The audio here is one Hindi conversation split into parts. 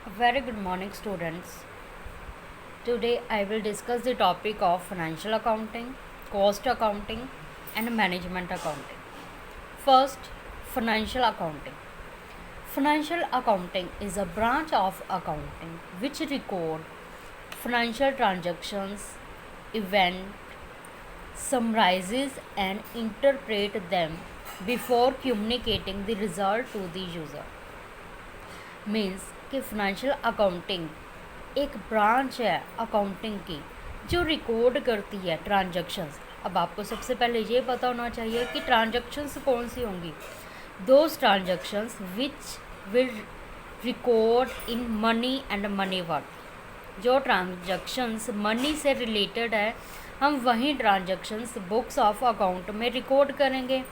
A very good morning, students. Today I will discuss the topic of financial accounting, cost accounting, and management accounting. First, financial accounting. Financial accounting is a branch of accounting which record financial transactions, event, summarizes and interpret them before communicating the result to the user. Means कि फाइनेंशियल अकाउंटिंग एक ब्रांच है अकाउंटिंग की जो रिकॉर्ड करती है ट्रांजैक्शंस। अब आपको सबसे पहले ये पता होना चाहिए कि ट्रांजैक्शंस कौन सी होंगी। Those transactions which will record in money and money worth. जो ट्रांजैक्शंस मनी से रिलेटेड है हम वही ट्रांजैक्शंस बुक्स ऑफ अकाउंट में रिकॉर्ड करेंगे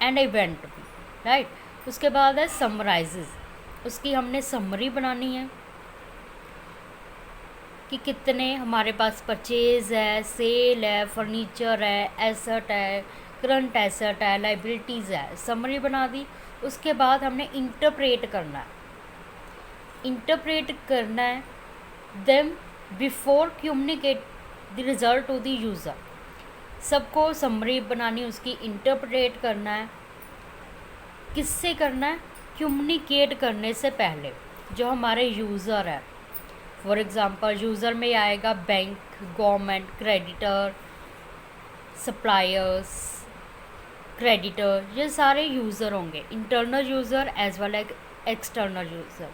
एंड इवेंट भी, राइट। उसके बाद है समराइजेस, उसकी हमने समरी बनानी है कि कितने हमारे पास परचेज है, सेल है, फर्नीचर है, एसेट है, करंट एसेट है, लाइबिलिटीज़ है, समरी बना दी। उसके बाद हमने इंटरप्रेट करना है then before communicate the result to the user. सबको समरी बनानी, उसकी इंटरप्रेट करना है। किससे करना है? कम्युनिकेट करने से पहले जो हमारे यूज़र है। फॉर एग्ज़ाम्पल यूज़र में आएगा bank, government, creditor, suppliers, creditor, ये सारे यूज़र होंगे, internal user as well as external user.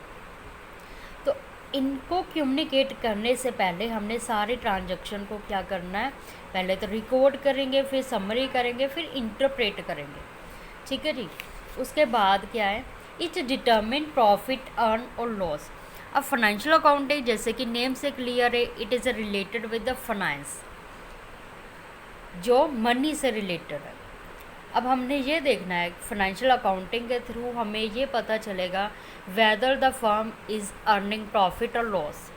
तो इनको कम्युनिकेट करने से पहले हमने सारे ट्रांजैक्शन को क्या करना है, पहले तो रिकॉर्ड करेंगे, फिर समरी करेंगे, फिर इंटरप्रेट करेंगे। ठीक है जी। उसके बाद क्या है, इट डिटर्मिन प्रॉफिट, अर्न और लॉस। अब फाइनेंशियल अकाउंटिंग जैसे कि नेम से क्लियर है, it is related with the finance, जो मनी से रिलेटेड है। अब हमने ये देखना है फाइनेंशियल अकाउंटिंग के थ्रू हमें ये पता चलेगा whether the firm is earning profit और लॉस,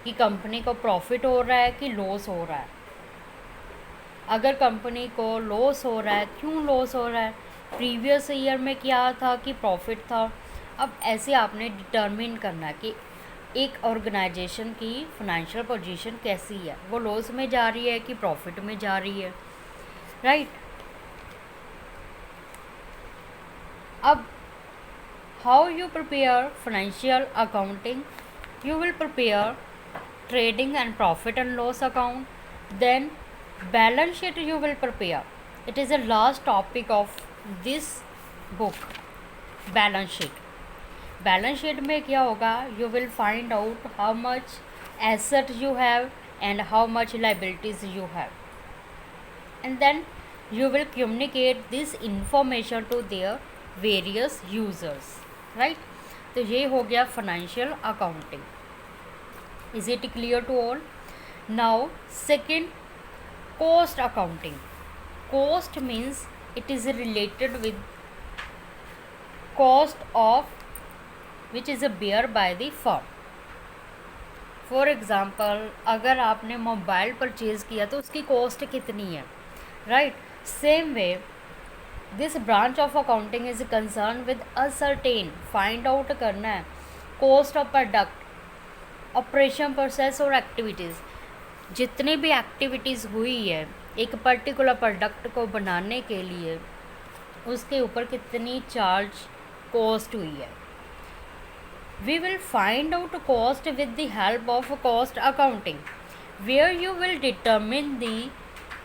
कि कंपनी को प्रॉफिट हो रहा है कि लॉस हो रहा है। अगर कंपनी को लॉस हो रहा है, क्यों लॉस हो रहा है, प्रीवियस ईयर में क्या था कि प्रॉफिट था। अब ऐसे आपने डिटर्मिन करना कि एक ऑर्गेनाइजेशन की फाइनेंशियल पोजीशन कैसी है, वो लॉस में जा रही है कि प्रॉफिट में जा रही है, राइट। अब how you prepare financial accounting, you will prepare trading and profit and loss account, then balance sheet you will prepare. It is the last topic of this book, balance sheet. Balance sheet में क्या होगा, you will find out how much asset you have and how much liabilities you have, and then you will communicate this information to their various users, right। तो ये हो गया financial accounting। Is it clear to all? Now second, cost accounting. Cost means it is related with cost of which is bear by the firm. For example, अगर आपने मोबाइल परचेज़ किया तो उसकी कॉस्ट कितनी है, right. Same way this branch of accounting is concern with ascertain, find out करना है cost of product, operation, process और एक्टिविटीज़। जितनी भी एक्टिविटीज़ हुई है एक पर्टिकुलर प्रोडक्ट को बनाने के लिए, उसके ऊपर कितनी चार्ज कॉस्ट हुई है। We will find out cost with the help of cost accounting, where you will determine the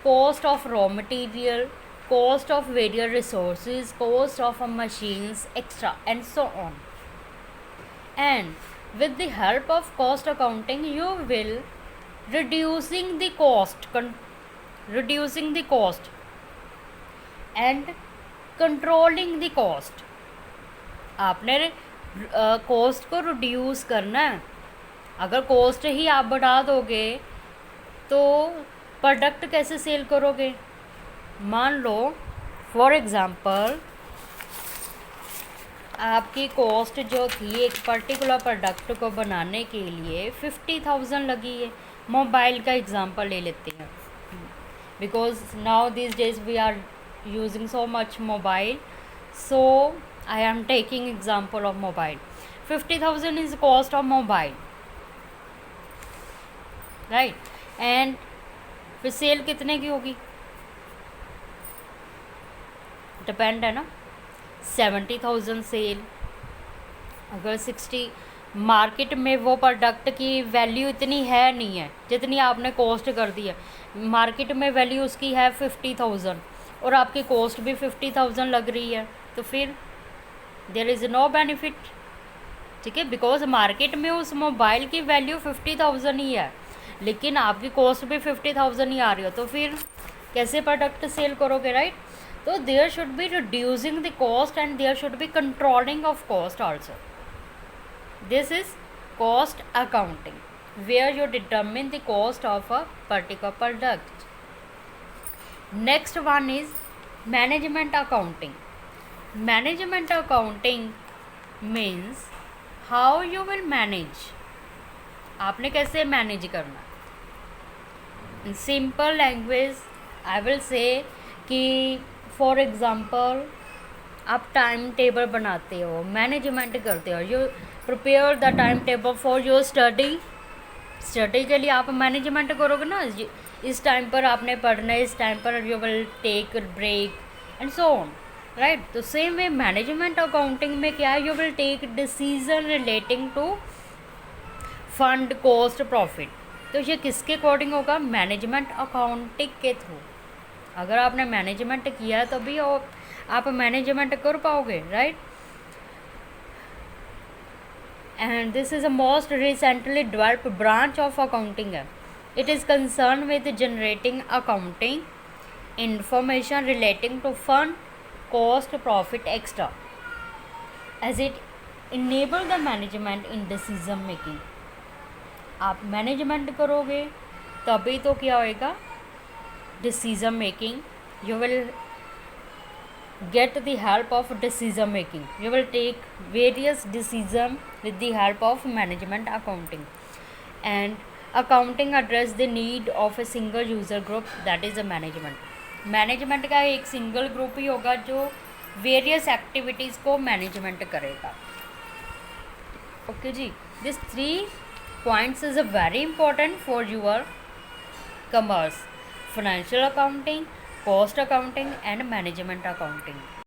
cost of raw material, cost of various resources, cost of machines extra and so on. And with the help of cost accounting you will reducing the cost and controlling the cost। आपने कॉस्ट को रिड्यूस करना है। अगर कॉस्ट ही आप बढ़ा दोगे तो प्रोडक्ट कैसे सेल करोगे। मान लो फॉर एग्ज़ाम्पल आपकी कॉस्ट जो थी एक पर्टिकुलर प्रोडक्ट को बनाने के लिए 50,000 लगी है। मोबाइल का एग्जांपल ले लेते हैं, because now these days we are using so much mobile, so I am taking example of mobile. 50,000 is cost of mobile, right, and फिर सेल कितने की होगी, डिपेंड है ना, 70,000 सेल, अगर 60 मार्केट में वो प्रोडक्ट की वैल्यू इतनी है नहीं है जितनी आपने कॉस्ट कर दी है, मार्केट में वैल्यू उसकी है 50,000 और आपकी कॉस्ट भी 50,000 लग रही है, तो फिर देयर इज़ नो बेनिफिट, ठीक है, बिकॉज मार्केट में उस मोबाइल की वैल्यू 50,000 ही है लेकिन आपकी कॉस्ट भी 50,000 ही आ रही हो, तो फिर कैसे प्रोडक्ट सेल करोगे, राइट। तो there should be reducing the cost and there should be controlling of cost also. This is cost accounting where you determine the cost of a particular product. Next one is management accounting. Management accounting means how you will manage, आपने कैसे मैनेज करना। In simple language I will say कि फॉर एग्ज़ाम्पल आप टाइम टेबल बनाते हो, मैनेजमेंट करते हो, you prepare the time table for your study, study के लिए आप मैनेजमेंट करोगे ना, इस टाइम पर आपने पढ़ना है, इस टाइम पर you will take break and so on, right. तो सेम वे मैनेजमेंट अकाउंटिंग में क्या है, you will take decision relating to fund, cost, profit. तो ये किसके अकॉर्डिंग होगा, मैनेजमेंट अकाउंटिंग के थ्रू। अगर आपने मैनेजमेंट किया है तभी आप मैनेजमेंट कर पाओगे, right. And this is a most recently developed branch of accounting. It is concerned with generating accounting information relating to fund, cost, profit, extra, as it enable the management in decision making. आप मैनेजमेंट करोगे तभी तो क्या होएगा, decision making, you will get the help of decision making, you will take various decision with the help of management accounting, and accounting address the need of a single user group, that is a management का एक सिंगल ग्रुप ही होगा जो वेरियस एक्टिविटीज़ को मैनेजमेंट करेगा। ओके जी, this 3 points is a very important for your commerce: financial accounting, cost accounting and management accounting.